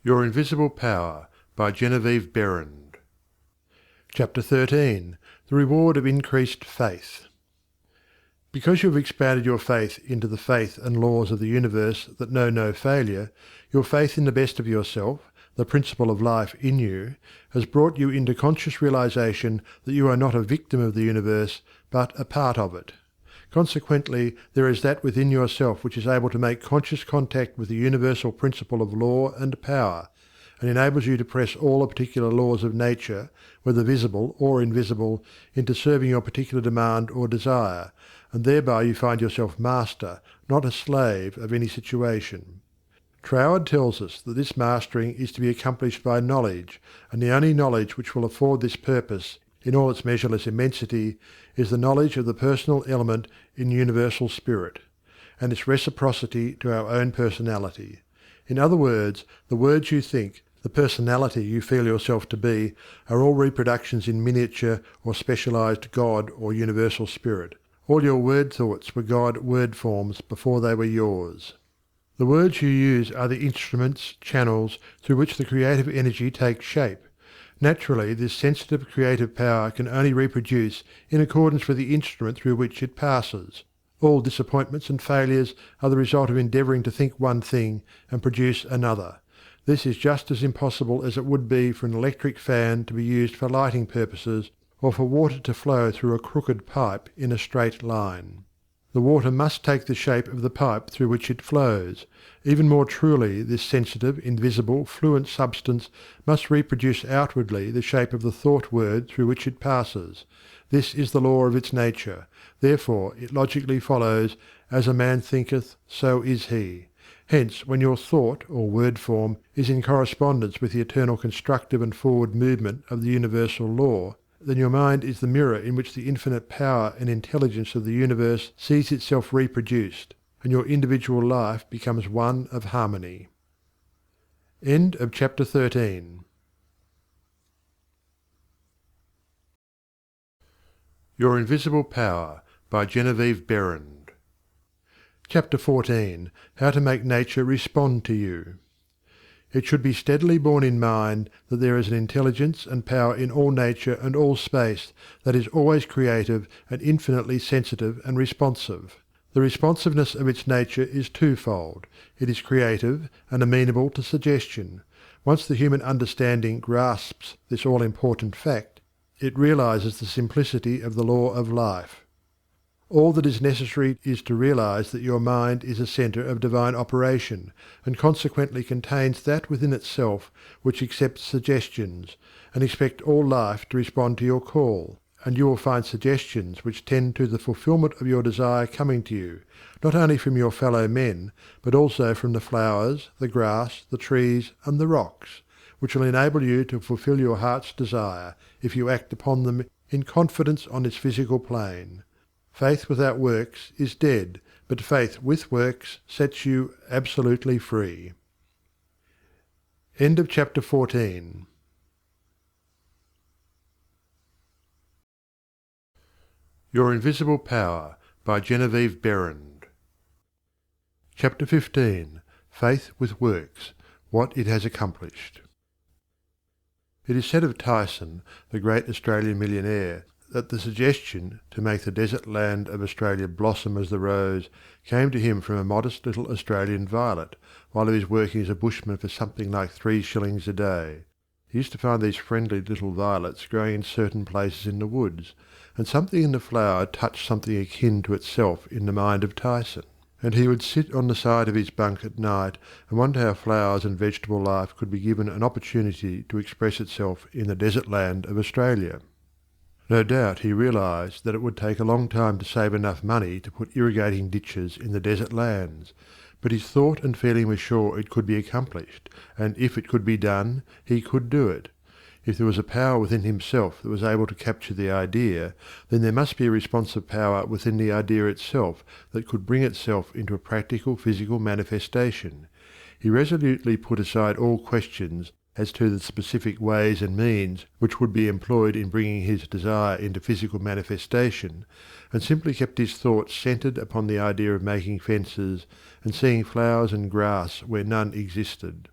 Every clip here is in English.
Your Invisible Power by Geneviève Behrend. Chapter 13. The Reward of Increased Faith. Because you have expanded your faith into the faith and laws of the universe that know no failure, your faith in the best of yourself, the principle of life in you, has brought you into conscious realization that you are not a victim of the universe, but a part of it. Consequently, there is that within yourself which is able to make conscious contact with the universal principle of law and power, and enables you to press all the particular laws of nature, whether visible or invisible, into serving your particular demand or desire, and thereby you find yourself master, not a slave, of any situation. Troward tells us that this mastering is to be accomplished by knowledge, and the only knowledge which will afford this purpose in all its measureless immensity is the knowledge of the personal element in universal spirit, and its reciprocity to our own personality. In other words, the words you think, the personality you feel yourself to be, are all reproductions in miniature or specialized God or universal spirit. All your word thoughts were God word forms before they were yours. The words you use are the instruments, channels, through which the creative energy takes shape. Naturally, this sensitive creative power can only reproduce in accordance with the instrument through which it passes. All disappointments and failures are the result of endeavouring to think one thing and produce another. This is just as impossible as it would be for an electric fan to be used for lighting purposes, or for water to flow through a crooked pipe in a straight line. The water must take the shape of the pipe through which it flows. Even more truly, this sensitive, invisible, fluent substance must reproduce outwardly the shape of the thought word through which it passes. This is the law of its nature. Therefore it logically follows, as a man thinketh, so is he. Hence, when your thought or word form is in correspondence with the eternal constructive and forward movement of the universal law, then your mind is the mirror in which the infinite power and intelligence of the universe sees itself reproduced, and your individual life becomes one of harmony. End of chapter 13. Your Invisible Power by Geneviève Behrend. Chapter 14. How to make nature respond to you. It should be steadily borne in mind that there is an intelligence and power in all nature and all space that is always creative and infinitely sensitive and responsive. The responsiveness of its nature is twofold. It is creative and amenable to suggestion. Once the human understanding grasps this all-important fact, it realizes the simplicity of the law of life. All that is necessary is to realize that your mind is a center of divine operation, and consequently contains that within itself which accepts suggestions, and expect all life to respond to your call, and you will find suggestions which tend to the fulfillment of your desire coming to you, not only from your fellow men, but also from the flowers, the grass, the trees, and the rocks, which will enable you to fulfill your heart's desire, if you act upon them in confidence on this physical plane. Faith without works is dead, but faith with works sets you absolutely free. End of chapter 14. Your Invisible Power by Geneviève Behrend. Chapter 15. Faith with Works, What it has accomplished. It is said of Tyson, the great Australian millionaire, that the suggestion to make the desert land of Australia blossom as the rose came to him from a modest little Australian violet, while he was working as a bushman for something like 3 shillings a day. He used to find these friendly little violets growing in certain places in the woods, and something in the flower touched something akin to itself in the mind of Tyson, and he would sit on the side of his bunk at night and wonder how flowers and vegetable life could be given an opportunity to express itself in the desert land of Australia. No doubt he realized that it would take a long time to save enough money to put irrigating ditches in the desert lands, but his thought and feeling was sure it could be accomplished, and if it could be done, he could do it. If there was a power within himself that was able to capture the idea, then there must be a responsive power within the idea itself that could bring itself into a practical physical manifestation. He resolutely put aside all questions as to the specific ways and means which would be employed in bringing his desire into physical manifestation, and simply kept his thoughts centred upon the idea of making fences and seeing flowers and grass where none existed.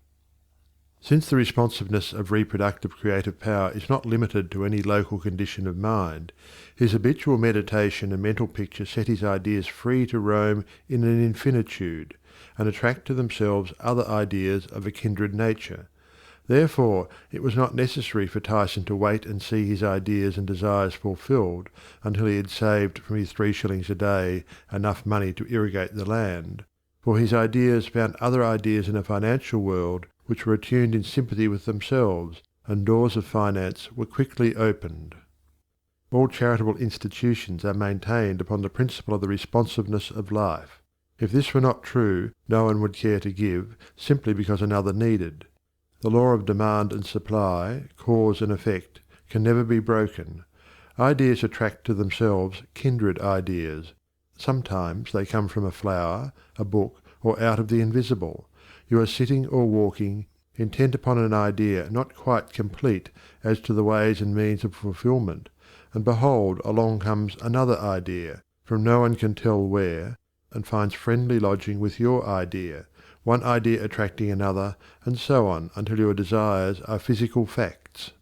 Since the responsiveness of reproductive creative power is not limited to any local condition of mind, his habitual meditation and mental picture set his ideas free to roam in an infinitude, and attract to themselves other ideas of a kindred nature. Therefore, it was not necessary for Tyson to wait and see his ideas and desires fulfilled until he had saved from his 3 shillings a day enough money to irrigate the land, for his ideas found other ideas in a financial world which were attuned in sympathy with themselves, and doors of finance were quickly opened. All charitable institutions are maintained upon the principle of the responsiveness of life. If this were not true, no one would care to give, simply because another needed. The law of demand and supply, cause and effect, can never be broken. Ideas attract to themselves kindred ideas. Sometimes they come from a flower, a book, or out of the invisible. You are sitting or walking, intent upon an idea not quite complete as to the ways and means of fulfilment, and behold, along comes another idea, from no one can tell where, and finds friendly lodging with your idea, one idea attracting another, and so on until your desires are physical facts.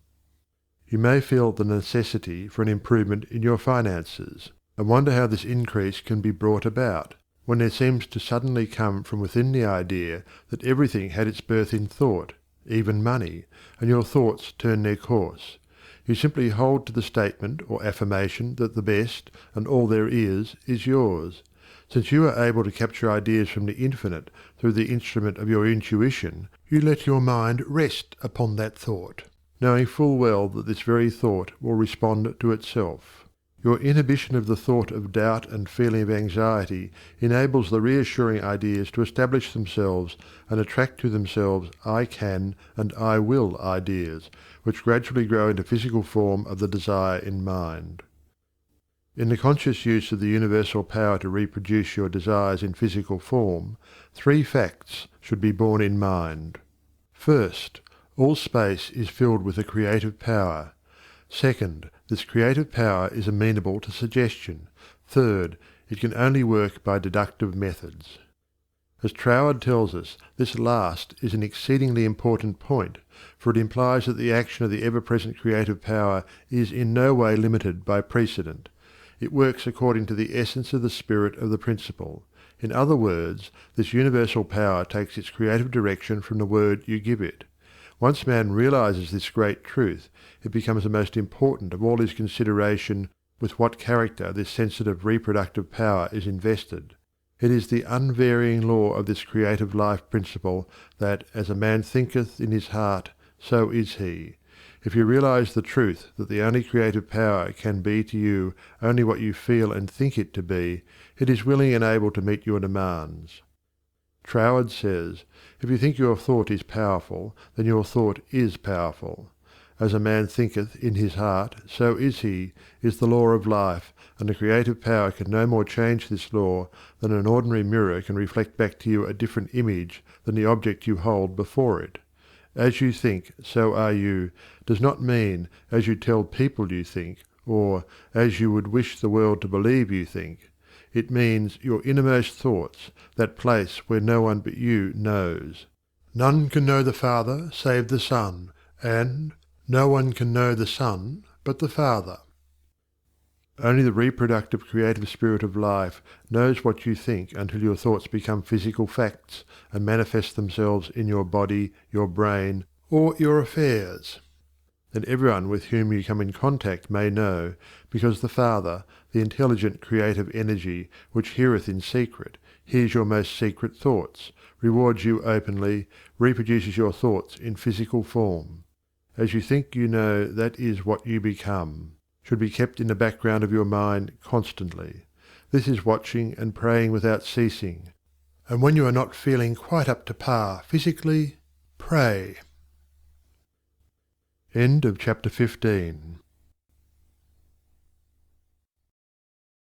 You may feel the necessity for an improvement in your finances, and wonder how this increase can be brought about, when there seems to suddenly come from within the idea that everything had its birth in thought, even money, and your thoughts turn their course. You simply hold to the statement or affirmation that the best, and all there is yours. Since you are able to capture ideas from the infinite through the instrument of your intuition, you let your mind rest upon that thought, knowing full well that this very thought will respond to itself. Your inhibition of the thought of doubt and feeling of anxiety enables the reassuring ideas to establish themselves and attract to themselves "I can" and "I will" ideas, which gradually grow into physical form of the desire in mind. In the conscious use of the universal power to reproduce your desires in physical form, 3 facts should be borne in mind. First, all space is filled with a creative power. Second, this creative power is amenable to suggestion. Third, it can only work by deductive methods. As Troward tells us, this last is an exceedingly important point, for it implies that the action of the ever-present creative power is in no way limited by precedent. It works according to the essence of the spirit of the principle. In other words, this universal power takes its creative direction from the word you give it. Once man realizes this great truth, it becomes the most important of all his consideration with what character this sensitive reproductive power is invested. It is the unvarying law of this creative life principle that as a man thinketh in his heart, so is he. If you realize the truth that the only creative power can be to you only what you feel and think it to be, it is willing and able to meet your demands. Troward says, "If you think your thought is powerful, then your thought is powerful. As a man thinketh in his heart, so is he, is the law of life, and the creative power can no more change this law than an ordinary mirror can reflect back to you a different image than the object you hold before it. As you think, so are you, does not mean as you tell people you think, or as you would wish the world to believe you think. It means your innermost thoughts, that place where no one but you knows. None can know the Father save the Son, and no one can know the Son but the Father." Only the reproductive creative spirit of life knows what you think until your thoughts become physical facts and manifest themselves in your body, your brain, or your affairs. Then everyone with whom you come in contact may know, because the Father, the intelligent creative energy which heareth in secret, hears your most secret thoughts, rewards you openly, reproduces your thoughts in physical form. As you think you know, that is what you become, should be kept in the background of your mind constantly. This is watching and praying without ceasing. And when you are not feeling quite up to par physically, pray. End of chapter 15.